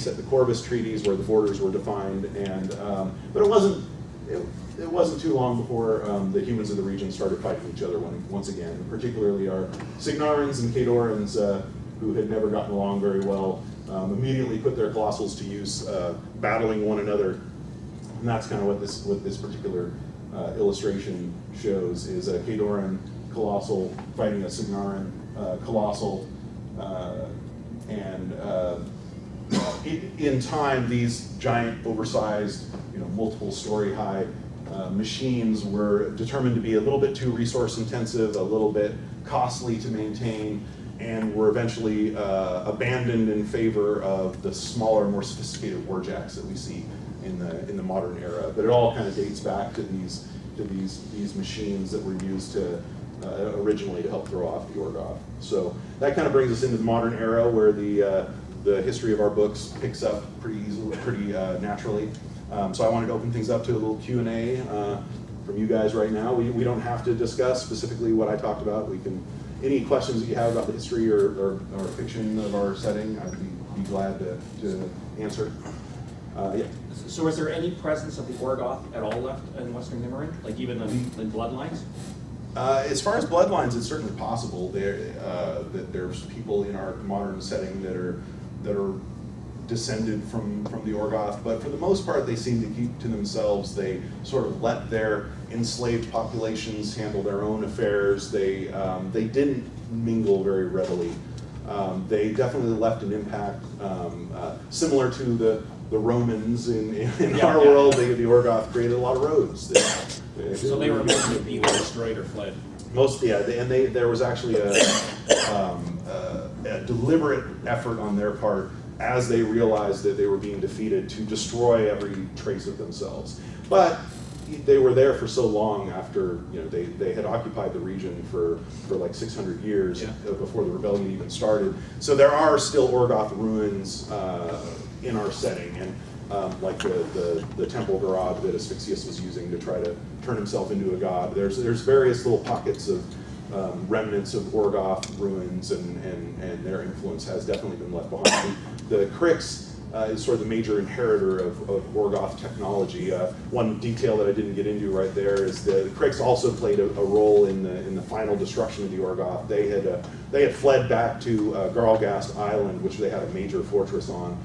at the Corvus treaties where the borders were defined, and but it wasn't too long before the humans of the region started fighting each other once again, particularly our Signarans and Khadorans, who had never gotten along very well, immediately put their colossals to use, battling one another. And that's kind of what this particular illustration shows, is a Khadoran colossal fighting a Signaran colossal, and in time, these giant, oversized, multiple story high machines were determined to be a little bit too resource intensive, a little bit costly to maintain, and were eventually abandoned in favor of the smaller, more sophisticated warjacks that we see in the modern era. But it all kind of dates back to these machines that were used to originally to help throw off the Orgoth. So that kind of brings us into the modern era, where the history of our books picks up pretty naturally. So I wanted to open things up to a little Q&A from you guys right now. We don't have to discuss specifically what I talked about. We can, any questions that you have about the history or fiction of our setting, I'd be glad to answer. Yeah. So is there any presence of the Orgoth at all left in Western Nimmerine, like even in bloodlines? As far as bloodlines, it's certainly possible that there's people in our modern setting that are descended from the Orgoth, but for the most part, they seem to keep to themselves. They sort of let their enslaved populations handle their own affairs. They didn't mingle very readily. They definitely left an impact, similar to the Romans in our world. The Orgoth created a lot of roads. So they were mostly either destroyed or fled. Mostly, yeah, and there was actually a deliberate effort on their part, as they realized that they were being defeated, to destroy every trace of themselves. But they were there for so long after they had occupied the region for like 600 years before the rebellion even started. So there are still Orgoth ruins in our setting, and like the temple garage that Asphyxius was using to try to turn himself into a god. There's various little pockets of remnants of Orgoth ruins, and their influence has definitely been left behind. The Crix is sort of the major inheritor of Orgoth technology. One detail that I didn't get into right there is the Crix also played a role in the final destruction of the Orgoth. They had fled back to Garlgast Island, which they had a major fortress on,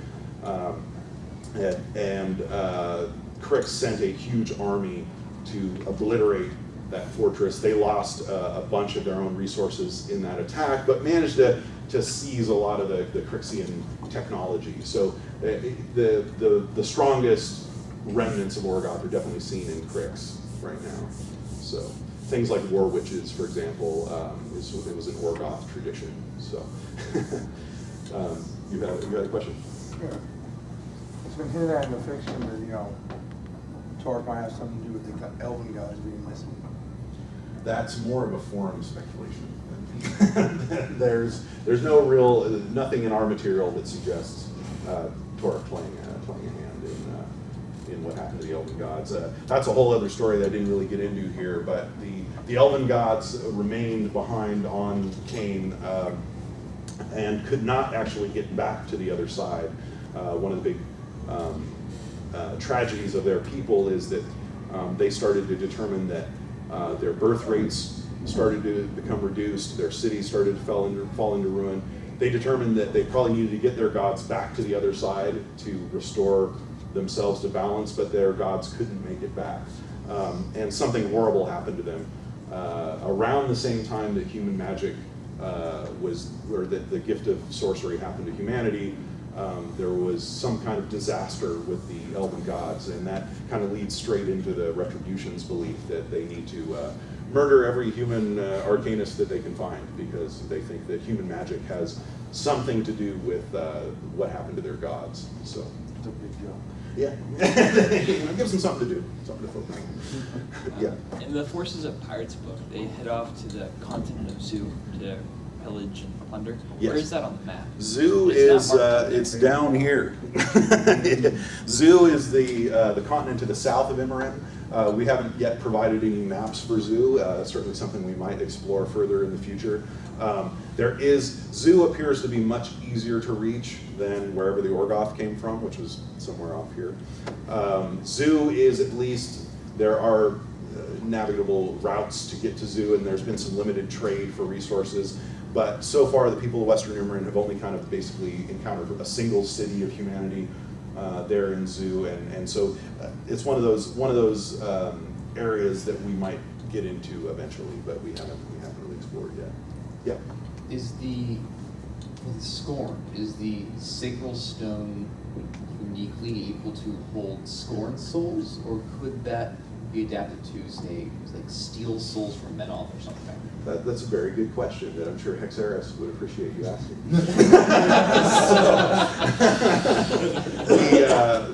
and Crix sent a huge army to obliterate that fortress. They lost a bunch of their own resources in that attack, but managed to seize a lot of the Crixian technology. So the strongest remnants of Orgoth are definitely seen in Crix right now. So things like war witches, for example, it was an Orgoth tradition. So you had a question? Yeah. It's been hinted at in the fiction that Torque might have something to do with the elven gods being missing. That's more of a forum speculation. There's nothing in our material that suggests Torque playing a hand in what happened to the elven gods. That's a whole other story that I didn't really get into here, but the elven gods remained behind on Cain and could not actually get back to the other side. One of the big tragedies of their people is that they started to determine that their birth rates started to become reduced, their cities started to fall into ruin. They determined that they probably needed to get their gods back to the other side to restore themselves to balance, but their gods couldn't make it back. And something horrible happened to them. Around the same time that human magic that the gift of sorcery happened to humanity, there was some kind of disaster with the elven gods, and that kind of leads straight into the Retribution's belief that they need to murder every human arcanist that they can find, because they think that human magic has something to do with what happened to their gods. So It's a big deal. yeah, it gives them something to do, something to focus on. Yeah. In the Forces of Pirates book, they head off to the continent of Zoo to pillage and plunder. Yes. Where is that on the map? Zoo it's down here. Zoo is the continent to the south of Immoren. We haven't yet provided any maps for Zoo. Certainly something we might explore further in the future. Zoo appears to be much easier to reach than wherever the Orgoth came from, which was somewhere off here. Zoo is at least, there are navigable routes to get to Zoo, and there's been some limited trade for resources. But so far, the people of Western Imran have only kind of basically encountered a single city of humanity there in Zoo, and so it's one of those areas that we might get into eventually, but we haven't really explored yet. Yeah. Is the Scorn, is the sacral stone uniquely able to hold Scorn souls, or could that be adapted to, say, like steal souls from Menoth or something? That's a very good question that I'm sure Hexeris would appreciate you asking.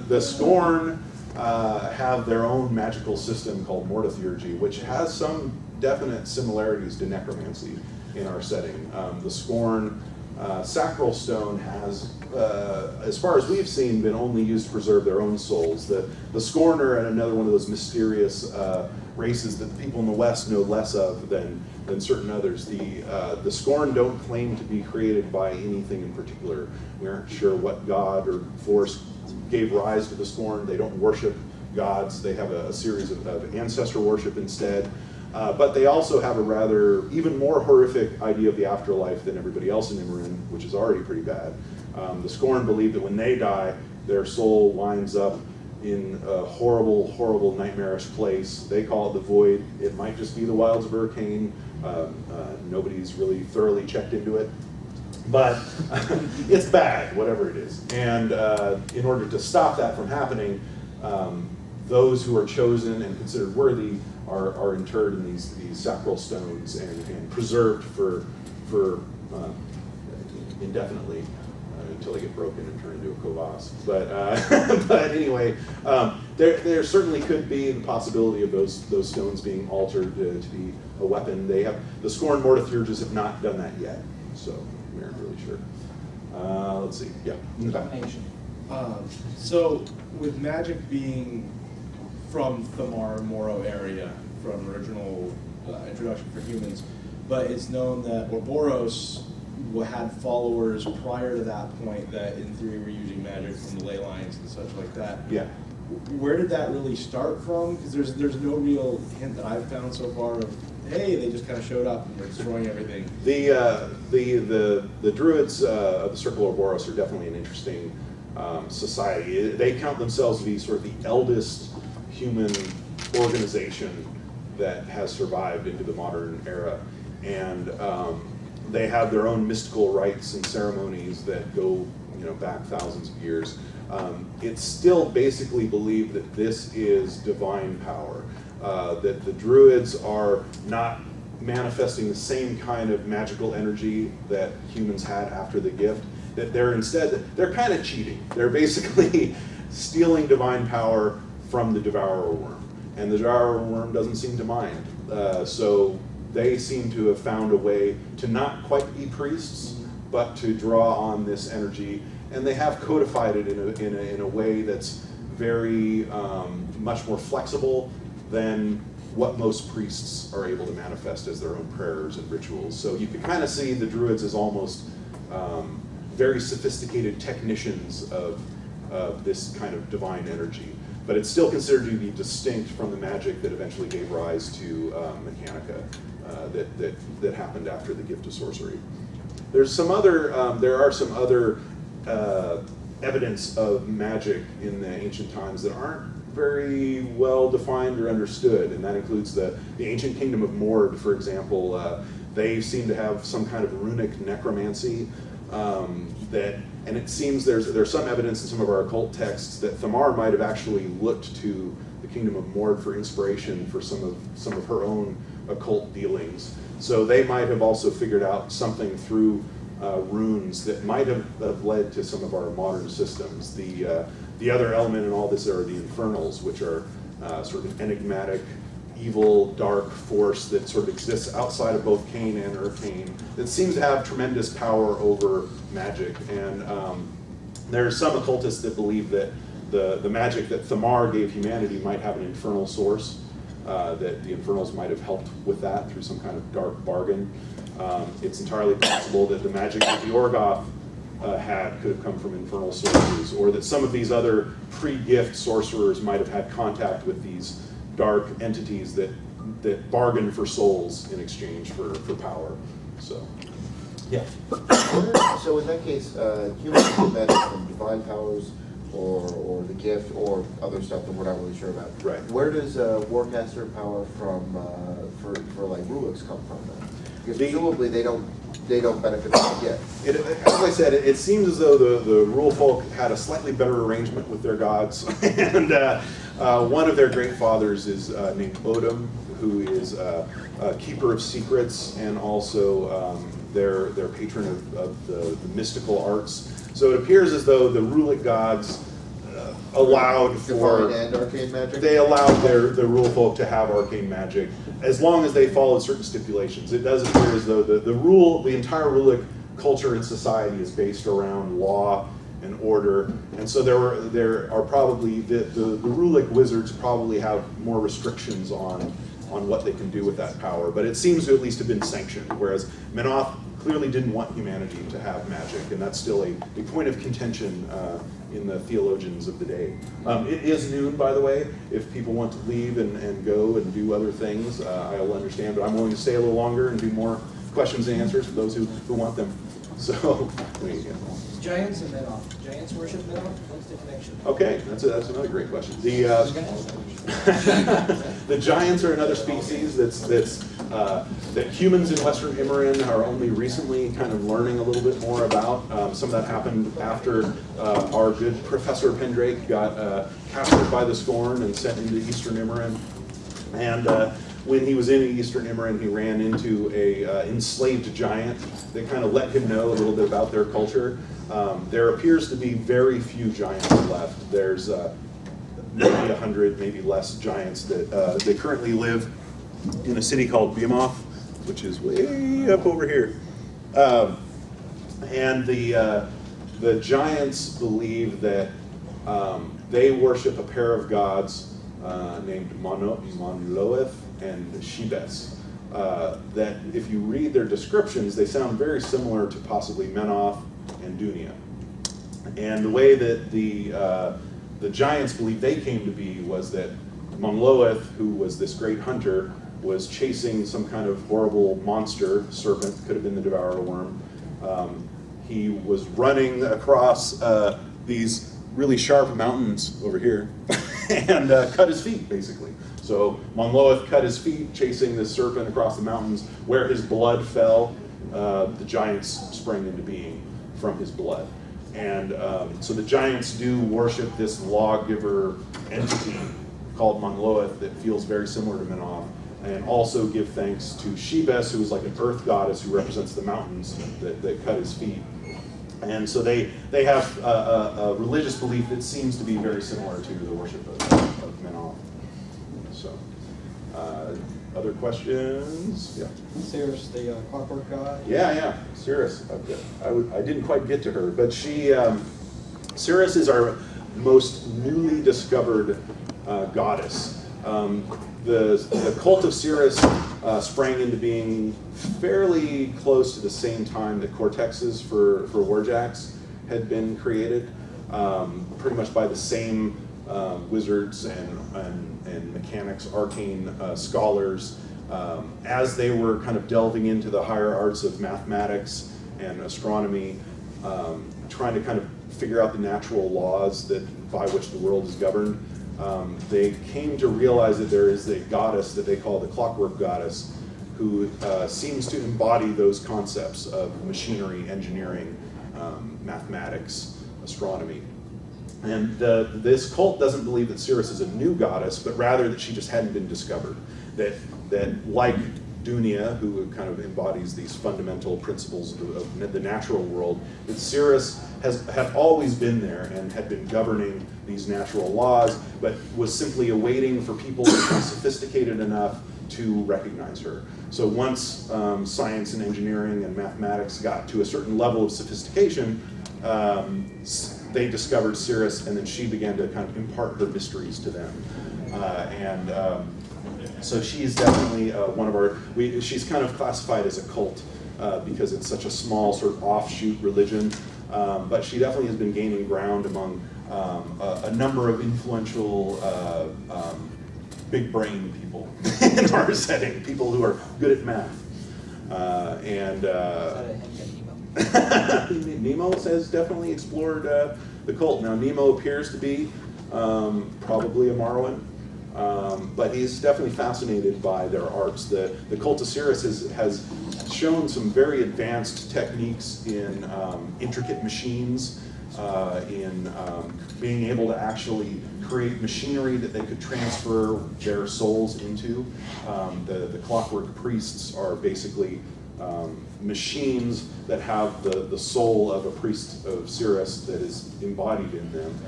The Scorn have their own magical system called Mortotheurgy, which has some definite similarities to necromancy in our setting. The Scorn sacral stone has, as far as we've seen, been only used to preserve their own souls. The Scorn are another one of those mysterious races that the people in the West know less of than certain others. The Scorn don't claim to be created by anything in particular. We aren't sure what god or force gave rise to the Scorn. They don't worship gods. They have a series of ancestor worship instead. But they also have a rather, even more horrific idea of the afterlife than everybody else in Imran, which is already pretty bad. The Scorn believe that when they die, their soul winds up in a horrible, horrible, nightmarish place. They call it the Void. It might just be the wilds of Hurricane. Nobody's really thoroughly checked into it. But it's bad, whatever it is. And in order to stop that from happening, those who are chosen and considered worthy are interred in these sacral stones and preserved for indefinitely until they get broken and turn into a kvass. But anyway, there certainly could be the possibility of those stones being altered to be a weapon. The Scorn Mortotheurges have not done that yet, so we aren't really sure. Let's see. Yeah. Domination. So with magic being from Thamar Moro area, from original Introduction for Humans, but it's known that Ouroboros had followers prior to that point that in theory were using magic from the ley lines and such like that. Yeah. Where did that really start from? Because there's no real hint that I've found so far of, hey, they just kind of showed up and were destroying everything. The Druids of the Circle of Ouroboros are definitely an interesting society. They count themselves to be sort of the eldest human organization that has survived into the modern era, and they have their own mystical rites and ceremonies that go back thousands of years. It's still basically believed that this is divine power, that the Druids are not manifesting the same kind of magical energy that humans had after the gift, that they're kind of cheating. They're basically stealing divine power from the Devourer Worm, and the Devourer Worm doesn't seem to mind. So they seem to have found a way to not quite be priests, but to draw on this energy, and they have codified it in a way that's very much more flexible than what most priests are able to manifest as their own prayers and rituals. So you can kind of see the Druids as almost very sophisticated technicians of this kind of divine energy. But it's still considered to be distinct from the magic that eventually gave rise to Mechanica that happened after the Gift of Sorcery. There are some other evidence of magic in the ancient times that aren't very well defined or understood, and that includes the ancient kingdom of Mord, for example. They seem to have some kind of runic necromancy and it seems there's some evidence in some of our occult texts that Thamar might have actually looked to the kingdom of Mord for inspiration for some of her own occult dealings. So they might have also figured out something through runes that might have led to some of our modern systems. The other element in all this are the infernals, which are sort of enigmatic, evil, dark force that sort of exists outside of both Cain and Arcane, that seems to have tremendous power over magic. And there are some occultists that believe that the magic that Thamar gave humanity might have an infernal source, that the infernals might have helped with that through some kind of dark bargain. It's entirely possible that the magic that the Orgoth had could have come from infernal sources, or that some of these other pre-gift sorcerers might have had contact with these dark entities that bargain for souls in exchange for power. So, yeah. So in that case, humans get magic from divine powers, or the gift, or other stuff that we're not really sure about. Right. Where does Warcaster power from for like Ruliks come from then? Because presumably they don't benefit from the gift. As I said, it seems as though the rule folk had a slightly better arrangement with their gods, and one of their great fathers is named Odom, who is a keeper of secrets and also their patron of the mystical arts. So it appears as though the Rulic gods allowed for Divine and arcane magic? They allowed the rule folk to have arcane magic as long as they followed certain stipulations. It does appear as though the entire Rulic culture and society is based around law and order, and so there are probably the Rulic wizards probably have more restrictions on what they can do with that power, but it seems to at least have been sanctioned, whereas Menoth clearly didn't want humanity to have magic, and that's still a point of contention in the theologians of the day. It is noon, by the way. If people want to leave and go and do other things, I'll understand, but I'm willing to stay a little longer and do more questions and answers for those who want them. So, there you go. Giants and Menoth. Giants worship Menoth. What's the connection? Okay, that's another great question. The giants are another species that humans in Western Immorin are only recently kind of learning a little bit more about. Some of that happened after our good Professor Pendrake got captured by the Scorn and sent into Eastern Immorin. And when he was in Eastern Immorin, he ran into a enslaved giant that kind of let him know a little bit about their culture. There appears to be very few giants left. There's maybe 100, maybe less giants that they currently live in a city called Behemoth, which is way up over here. And the giants believe that they worship a pair of gods named Monloeth and Shebes. That if you read their descriptions, they sound very similar to possibly Menoth and Dunia. And the way that the giants believe they came to be was that Monloeth, who was this great hunter, was chasing some kind of horrible monster, serpent, could have been the devourer worm. He was running across these really sharp mountains over here and cut his feet, basically. So Monloeth cut his feet chasing this serpent across the mountains. Where his blood fell, the giants sprang into being from his blood. And so the giants do worship this lawgiver entity called Monloeth that feels very similar to Menoth, and also give thanks to Shebes, who is like an earth goddess who represents the mountains that cut his feet. And so they have a religious belief that seems to be very similar to the worship of Menoth. So, other questions? Yeah. Cirrus, the clockwork god. Yeah, Cirrus. I didn't quite get to her, but Cirrus is our most newly discovered goddess. The cult of Cirrus sprang into being fairly close to the same time that Cortexes for Warjax had been created, pretty much by the same wizards and mechanics, arcane scholars, as they were kind of delving into the higher arts of mathematics and astronomy, trying to kind of figure out the natural laws by which the world is governed. They came to realize that there is a goddess that they call the Clockwork Goddess, who seems to embody those concepts of machinery, engineering, mathematics, astronomy. And this cult doesn't believe that Cirrus is a new goddess, but rather that she just hadn't been discovered. That like Dunia, who kind of embodies these fundamental principles of the natural world, that Cirrus had always been there and had been governing these natural laws, but was simply awaiting for people to be sophisticated enough to recognize her. So once science and engineering and mathematics got to a certain level of sophistication, they discovered Cirrus, and then she began to kind of impart her mysteries to them. So she's definitely one of our, she's kind of classified as a cult because it's such a small sort of offshoot religion, but she definitely has been gaining ground among a number of influential big brain people in our setting, people who are good at math. Is that a hint at Nemo? Nemo has definitely explored the cult. Now, Nemo appears to be probably a Morrowian, but he's definitely fascinated by their arts. The cult of Cirrus has shown some very advanced techniques in intricate machines, in being able to actually create machinery that they could transfer their souls into. The clockwork priests are basically machines that have the soul of a priest of Cirrus that is embodied in them.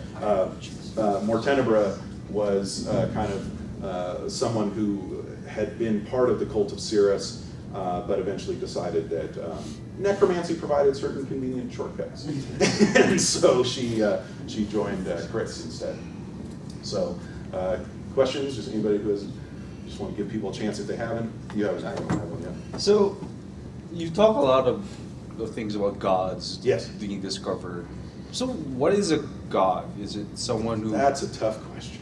Mortenebra was kind of someone who had been part of the cult of Cirrus, but eventually decided that necromancy provided certain convenient shortcuts. And so she joined Chris instead. So, questions? Just anybody who has, just want to give people a chance if they haven't? You haven't had one yet. So, you talk a lot of things about gods Yes. being discovered. So, what is a god? Is it someone who? That's a tough question.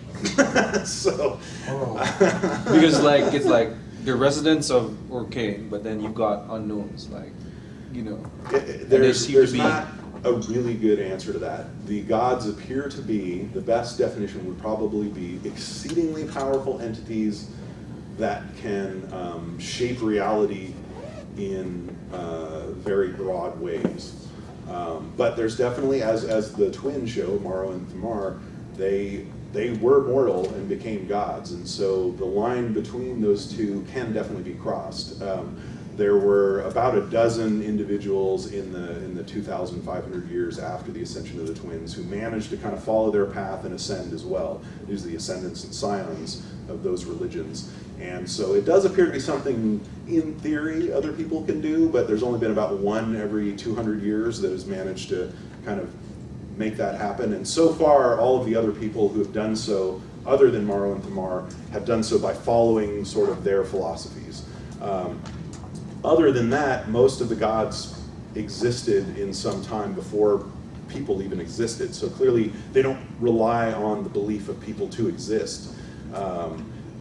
So, Because like it's like the residents of Orcane, but then you've got unknowns, like there's seem to be- not a really good answer to that. The gods appear to be, the best definition would probably be exceedingly powerful entities that can shape reality in very broad ways. But there's definitely, as the twins show, Morrow and Thamar, they were mortal and became gods, and so the line between those two can definitely be crossed. There were about a dozen individuals in the 2,500 years after the ascension of the twins who managed to kind of follow their path and ascend as well. These are the ascendants and scions of those religions. And so it does appear to be something, in theory, other people can do, but there's only been about one every 200 years that has managed to kind of make that happen. And so far, all of the other people who have done so, other than Morrow and Thamar, have done so by following sort of their philosophies. Other than that, most of the gods existed in some time before people even existed. So clearly, they don't rely on the belief of people to exist.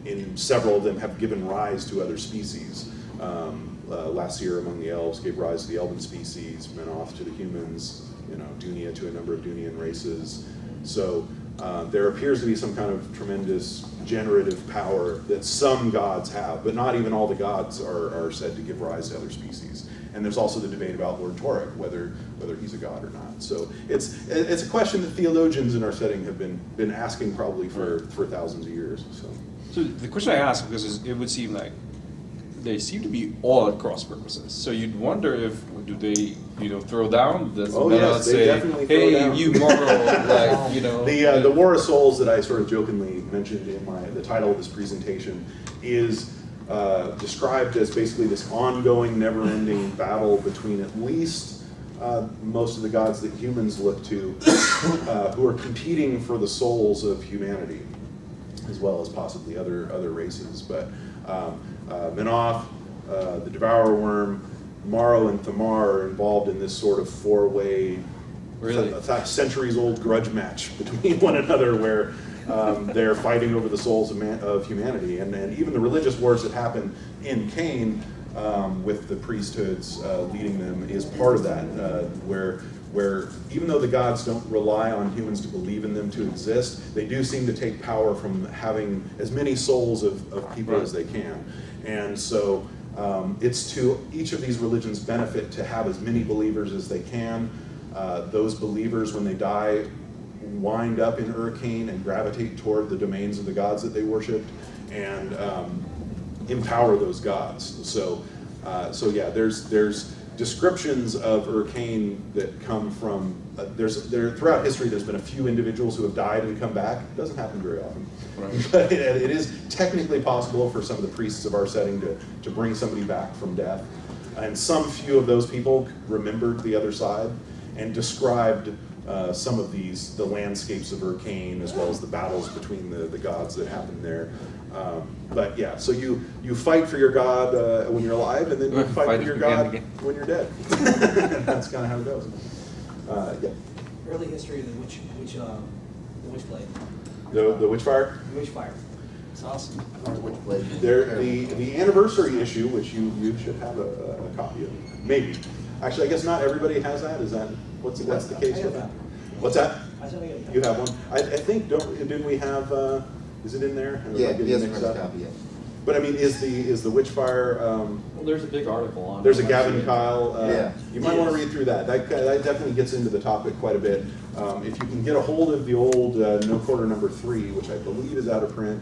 In several of them have given rise to other species. Lasir among the elves gave rise to the elven species, Menoth to the humans, Dunia to a number of Dunian races. So there appears to be some kind of tremendous generative power that some gods have, but not even all the gods are said to give rise to other species. And there's also the debate about Lord Torek, whether he's a god or not. So it's a question that theologians in our setting have been asking probably for thousands of years. So the question I ask, because it would seem like they seem to be all at cross purposes. So you'd wonder if do they throw down? Does Oh, Menoth yes, they say, definitely throw hey, down. you moral, The War of Souls that I sort of jokingly mentioned in the title of this presentation is described as basically this ongoing, never-ending battle between at least most of the gods that humans look to, who are competing for the souls of humanity, as well as possibly other races. But Menoth, the Devourer Worm, Morrow, and Thamar are involved in this sort of four-way, Really? centuries-old grudge match between one another, where they're fighting over the souls of humanity. And even the religious wars that happen in Cain, with the priesthoods leading them, is part of that, where even though the gods don't rely on humans to believe in them to exist, they do seem to take power from having as many souls of people as they can. And so it's to each of these religions' benefit to have as many believers as they can. Those believers, when they die, wind up in Urkane and gravitate toward the domains of the gods that they worshipped, and empower those gods. So yeah, there's descriptions of Urkane that come from throughout history. There's been a few individuals who have died and come back. It doesn't happen very often, right. But it is technically possible for some of the priests of our setting to bring somebody back from death. And some few of those people remembered the other side and described some of the landscapes of Urkane, as well as the battles between the gods that happen there. But yeah, so you fight for your god when you're alive, and then you fight for your god when you're dead. That's kind of how it goes. Yeah. Early history of the witch blade. The Witchfire. The Witchfire. It's awesome. The anniversary issue, which you should have a copy of, maybe. Actually, I guess not everybody has that. Is that what's the case I have with that? that. What's that? I said I got You have one. I think didn't we have? Is it in there? Or Yeah, am I getting he hasn't mixed read a up? copy yet. But I mean, is the Witchfire? Well, there's a big article on it. There's a Gavin Kyle. Yeah. You might want to read through that. That definitely gets into the topic quite a bit. If you can get a hold of the old No Quarter number 3, which I believe is out of print,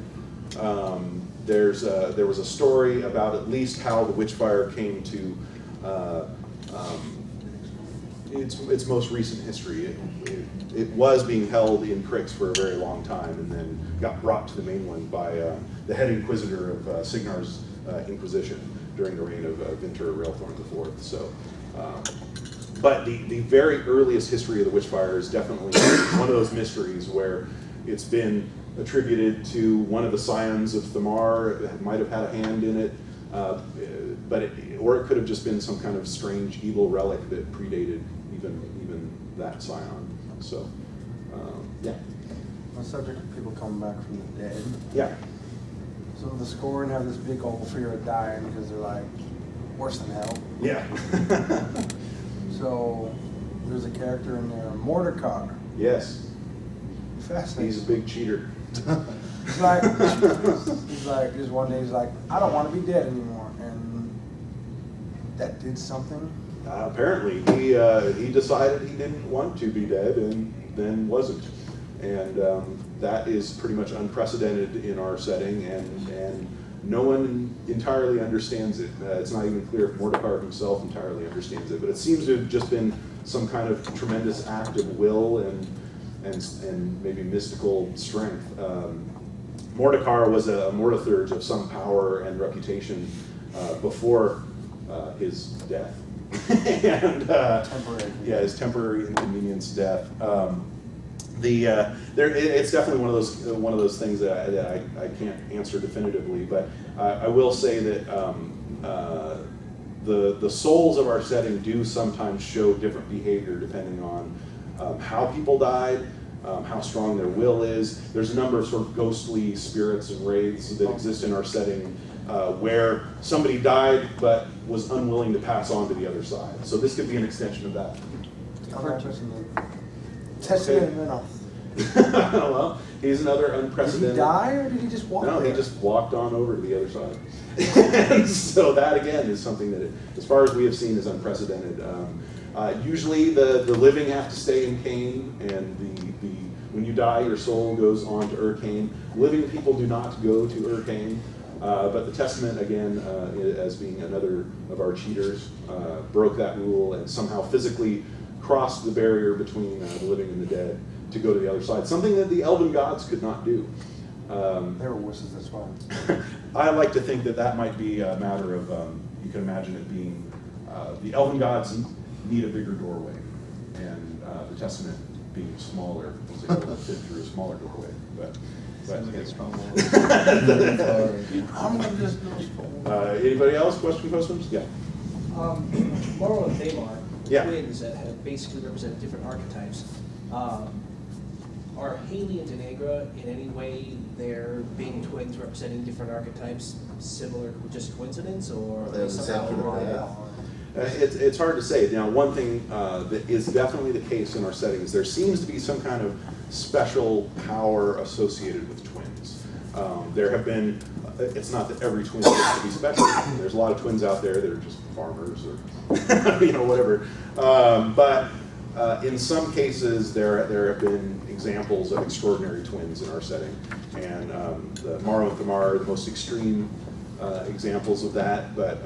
there was a story about at least how the Witchfire came to its most recent history. It was being held in Crix for a very long time, and then got brought to the mainland by the head inquisitor of Signar's Inquisition during the reign of Vinter Railthorn IV. So, but the very earliest history of the Witchfire is definitely one of those mysteries where it's been attributed to one of the scions of Thamar. It might have had a hand in it, or it could have just been some kind of strange evil relic that predated even that scion. So, yeah. On the subject of people coming back from the dead. Yeah. So the Scorn have this big old fear of dying because they're like worse than hell. Yeah. So there's a character in there, Mordecai. Yes. Fascinating. He's a big cheater. He's like, just one day he's like, I don't want to be dead anymore, and that did something. Apparently, he decided he didn't want to be dead, and then wasn't, and that is pretty much unprecedented in our setting, and no one entirely understands it. It's not even clear if Mordecai himself entirely understands it, but it seems to have just been some kind of tremendous act of will and maybe mystical strength. Mordecai was a Mortithurge of some power and reputation before his death. And Temporary. Yeah, his temporary inconvenience death. It's definitely one of those things that I can't answer definitively, but I will say that the souls of our setting do sometimes show different behavior depending on how people died, how strong their will is. There's a number of sort of ghostly spirits and wraiths that exist in our setting where somebody died but was unwilling to pass on to the other side. So this could be an extension of that. Tested him enough. Well, he's another Did unprecedented. he die or did he just walk No, there? he just walked on over to the other side. And so that again is something that, as far as we have seen, is unprecedented. Usually, the living have to stay in Kane, and when you die, your soul goes on to Urkane. Living people do not go to Urkane, but the Testament, again, as being another of our cheaters, broke that rule and somehow physically crossed the barrier between the living and the dead to go to the other side. Something that the Elven gods could not do. They were wusses, that's why. I like to think that might be a matter of, you can imagine it being, the Elven gods need a bigger doorway, and the Testament being smaller was able to fit through a smaller doorway. But Sounds like a strong I'm gonna just anybody else? Questions? Yeah. Moro and Thamar, Yeah. twins that have basically represent different archetypes. Are Haley and Denegra in any way their being twins representing different archetypes similar, just coincidence, or are They're they the same somehow sort of related? It's hard to say. Now, one thing that is definitely the case in our settings, there seems to be some kind of special power associated with twins. There have been, it's not that every twin has to be special. There's a lot of twins out there that are just farmers or, whatever. But in some cases, there have been examples of extraordinary twins in our setting. And the Maro and Thamar are the most extreme examples of that, but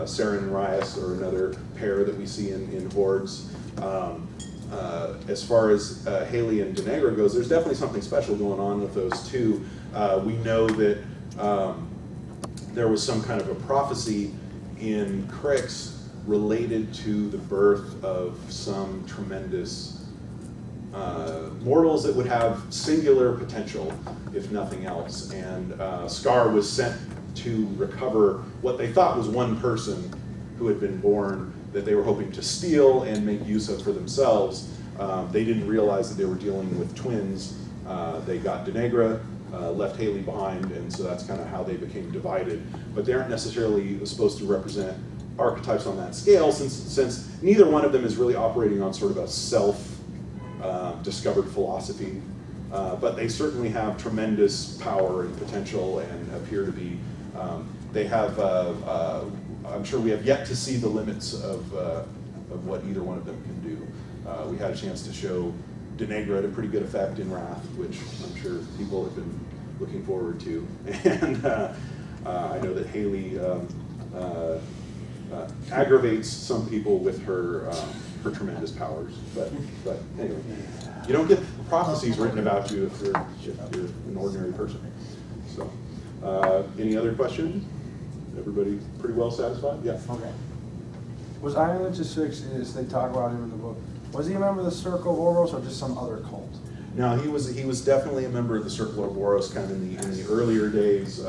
Saren and Rias are another pair that we see in Hordes. As far as Haley and Denegra goes, there's definitely something special going on with those two. We know that there was some kind of a prophecy in Crix related to the birth of some tremendous mortals that would have singular potential, if nothing else. And Scar was sent to recover what they thought was one person who had been born that they were hoping to steal and make use of for themselves. They didn't realize that they were dealing with twins. They got Denegra, left Haley behind, and so that's kind of how they became divided. But they aren't necessarily supposed to represent archetypes on that scale, since neither one of them is really operating on sort of a self-discovered philosophy. But they certainly have tremendous power and potential and appear to be, they have, I'm sure we have yet to see the limits of what either one of them can do. We had a chance to show Denegra at a pretty good effect in Wrath, which I'm sure people have been looking forward to. And I know that Haley aggravates some people with her tremendous powers. But anyway, you don't get prophecies written about you if you're an ordinary person. So, any other questions? Everybody pretty well satisfied? Yeah. Okay. Was Iron Lynch's fix, as they talk about him in the book, was he a member of the Circle of Oros or just some other cult? No, he was definitely a member of the Circle of Boros, kind of in the earlier days.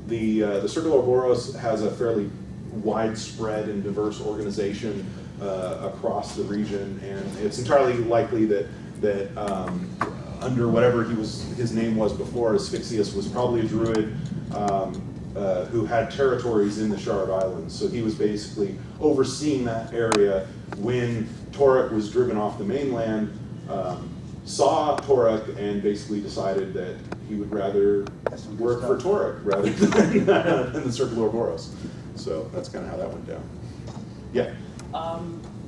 The Circle of Boros has a fairly widespread and diverse organization across the region, and it's entirely likely that under whatever his name was before, Asphyxius was probably a druid who had territories in the Shard Islands. So he was basically overseeing that area when Toruk was driven off the mainland, saw Toruk, and basically decided that he would rather work for Toruk rather than the Circle of Boros. So that's kind of how that went down. Yeah.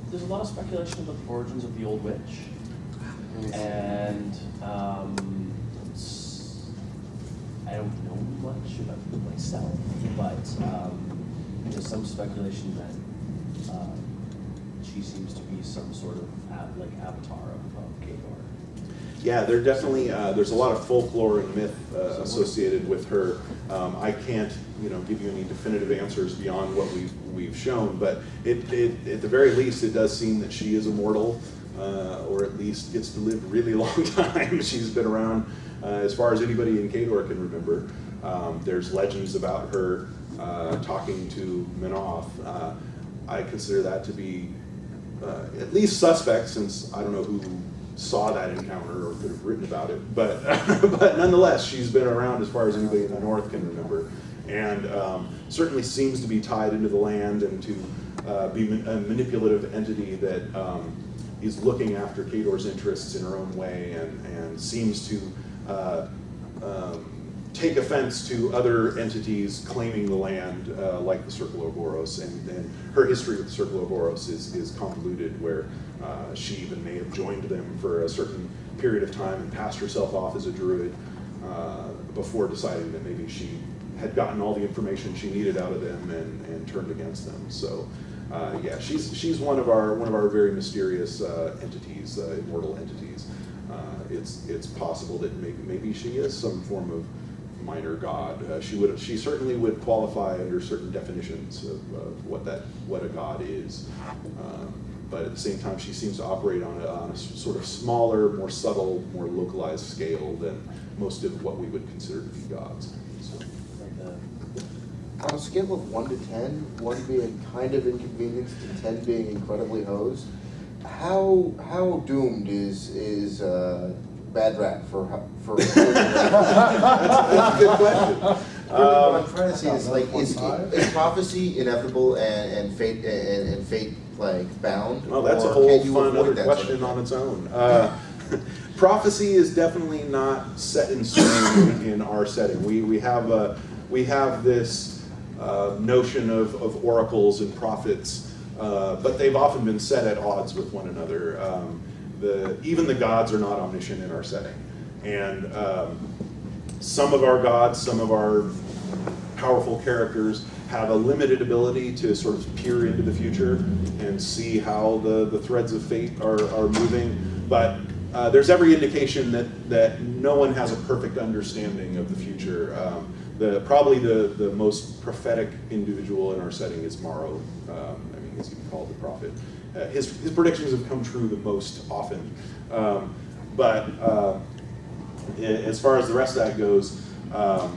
There's a lot of speculation about the origins of the Old Witch, and I don't know much about it myself, but there's some speculation that she seems to be some sort of avatar of Kador. Yeah, there definitely there's a lot of folklore and myth associated with her. I can't, give you any definitive answers beyond what we've shown, but at the very least, it does seem that she is immortal, or at least gets to live a really long time. She's been around as far as anybody in Kador can remember. There's legends about her talking to Minoth. I consider that to be at least suspect, since I don't know who saw that encounter or could have written about it, but but nonetheless, she's been around as far as anybody in the North can remember, and certainly seems to be tied into the land and to be a manipulative entity that is looking after Kador's interests in her own way, and seems to take offense to other entities claiming the land, like the Circle of Boros, and her history with the Circle of Boros is convoluted, where she even may have joined them for a certain period of time and passed herself off as a druid before deciding that maybe she had gotten all the information she needed out of them and turned against them. So yeah, she's one of our very mysterious entities, immortal entities. It's possible that maybe she is some form of minor god. She certainly would qualify under certain definitions of what a god is. But at the same time, she seems to operate on a sort of smaller, more subtle, more localized scale than most of what we would consider to be gods. So, on a scale of 1 to 10, 1 being kind of inconvenienced and 10 being incredibly hosed, how doomed is Bad Rat for that's a good question. What I'm trying to say is is prophecy inevitable and fate like bound? Well, that's a whole fun other question on its own. Prophecy is definitely not set in stone in our setting. We have this notion of oracles and prophets, but they've often been set at odds with one another. Even the gods are not omniscient in our setting, and some of our gods, some of our powerful characters have a limited ability to sort of peer into the future and see how the threads of fate are moving, but there's every indication that no one has a perfect understanding of the future. Probably the most prophetic individual in our setting is Morrow. He's even called the prophet. his predictions have come true the most often. As far as the rest of that goes,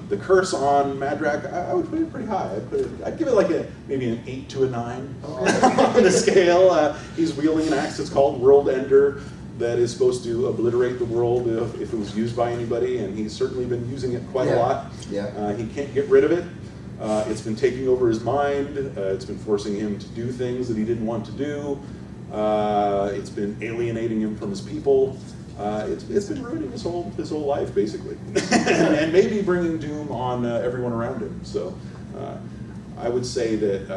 the curse on Madrak, I would put it pretty high. I'd give it like maybe an 8 to a 9 on the scale. He's wielding an axe that's called World Ender that is supposed to obliterate the world if it was used by anybody, and he's certainly been using it quite a lot. Yeah. He can't get rid of it. It's been taking over his mind. It's been forcing him to do things that he didn't want to do. It's been alienating him from his people. It's been ruining his whole life, basically, and maybe bringing doom on everyone around him. So I would say that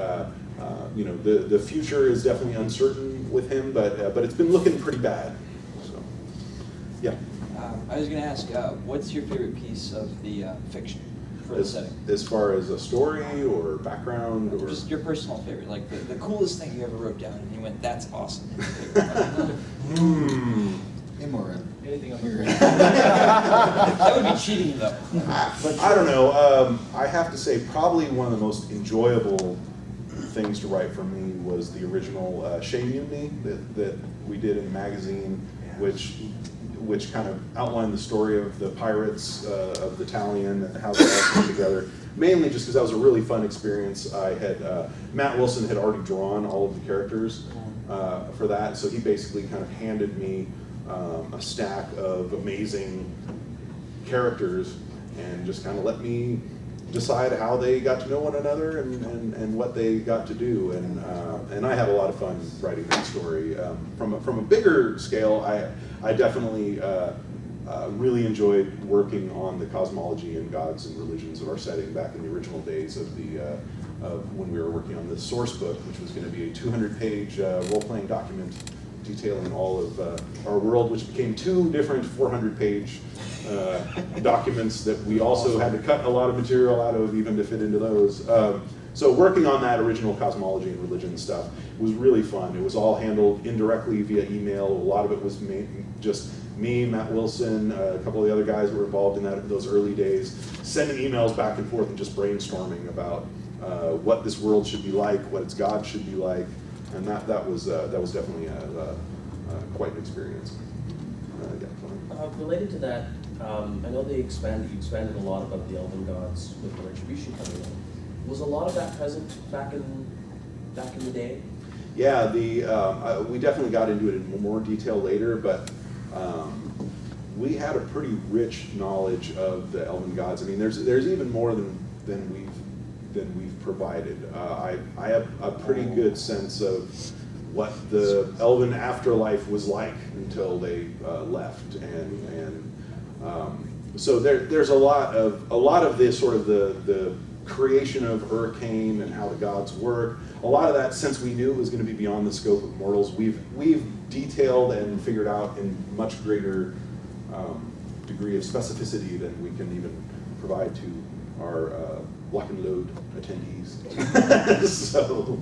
the future is definitely uncertain with him, but it's been looking pretty bad. So yeah. I was going to ask, what's your favorite piece of the fiction for the setting? As far as a story or background, or Just your personal favorite, like the coolest thing you ever wrote down, and you went, "That's awesome." Immoral. Anything on your That would be cheating, though. I don't know. I have to say, probably one of the most enjoyable things to write for me was the original Shea Mutiny that we did in the magazine, which kind of outlined the story of the pirates of the Talion and how they all came together. Mainly just because that was a really fun experience. I had Matt Wilson had already drawn all of the characters for that, so he basically kind of handed me a stack of amazing characters and just kind of let me decide how they got to know one another and what they got to do, and I had a lot of fun writing that story. From a bigger scale, I definitely really enjoyed working on the cosmology and gods and religions of our setting back in the original days of when we were working on the source book, which was going to be a 200-page role-playing document detailing all of our world, which became 2 different 400-page documents that we also had to cut a lot of material out of even to fit into those. So working on that original cosmology and religion stuff was really fun. It was all handled indirectly via email. A lot of it was just me, Matt Wilson, a couple of the other guys that were involved in those early days, sending emails back and forth and just brainstorming about what this world should be like, what its God should be like, and that was definitely quite an experience. Related to that, I know you expanded a lot about the elven gods with the retribution coming in. Was a lot of that present back in the day? Yeah, we definitely got into it in more detail later, but we had a pretty rich knowledge of the elven gods. I mean, there's even more than we've provided. I have a pretty good sense of what the elven afterlife was like until they left, and so there's a lot of this sort of the creation of Hurricane and how the gods work. A lot of that, since we knew it was going to be beyond the scope of mortals, we've detailed and figured out in much greater degree of specificity than we can even provide to our lock and load attendees. So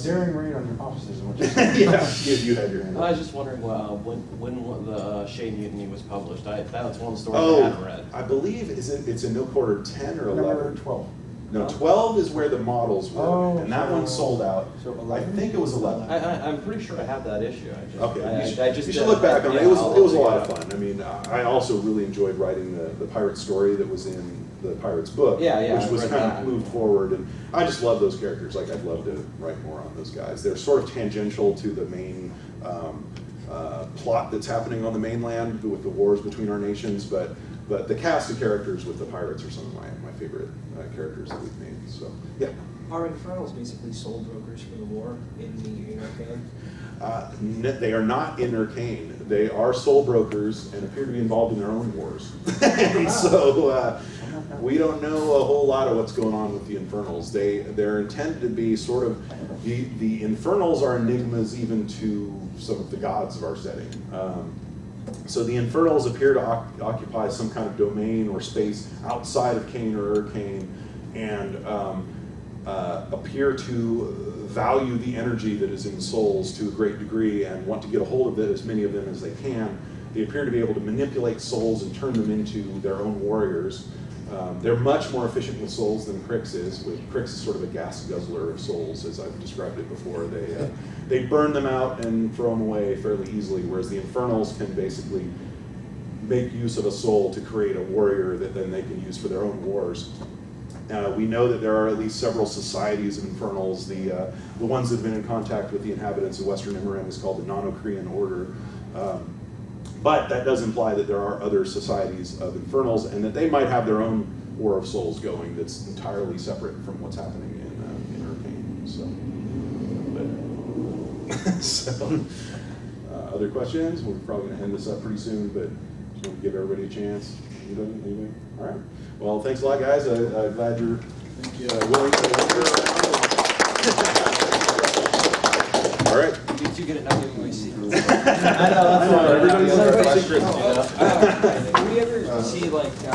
daring raid on your officers and what you're saying. yeah, you had your hand up. I was just wondering when the Shea Mutiny was published. That's one of the stories I haven't read. I believe it's in no quarter 10 or 11. Number 12. No, 12 is where the models were, Oh, and that so- one sold out. so I 11? think it was 11. I'm pretty sure I have that issue. Okay, you should look back on it. It was a lot of fun. I mean, I also really enjoyed writing the pirate story that was in the pirate's book, Yeah, which I've was read kind that. of moved forward, and I just love those characters. Like, I'd love to write more on those guys. They're sort of tangential to the main plot that's happening on the mainland with the wars between our nations, but the cast of characters with the pirates are some of my favorite characters that we've made. So yeah. Are Infernals basically soul brokers for the war in the Arcane? They are not in Arcane. They are soul brokers and appear to be involved in their own wars. And so we don't know a whole lot of what's going on with the Infernals. They're intended to be sort of, the Infernals are enigmas even to some of the gods of our setting. So the Infernals appear to occupy some kind of domain or space outside of Cain or Arcane, and appear to value the energy that is in souls to a great degree and want to get a hold of it, as many of them as they can, They appear to be able to manipulate souls and turn them into their own warriors. They're much more efficient with souls than Kryx is. Kryx is sort of a gas guzzler of souls, as I've described it before. They burn them out and throw them away fairly easily, whereas the Infernals can basically make use of a soul to create a warrior that then they can use for their own wars. We know that there are at least several societies of Infernals. The ones that have been in contact with the inhabitants of Western Immorim is called the Non-Ocrean Order. But that does imply that there are other societies of Infernals and that they might have their own War of Souls going that's entirely separate from what's happening in Arcane. So, other questions? We're probably going to end this up pretty soon, but just want to give everybody a chance. Anybody? All right. Well, thanks a lot, guys. I'm glad you're willing to wander around. All right. You get too good at not giving away secrets. I know, that's why. Everybody's got their secrets. Do we ever see like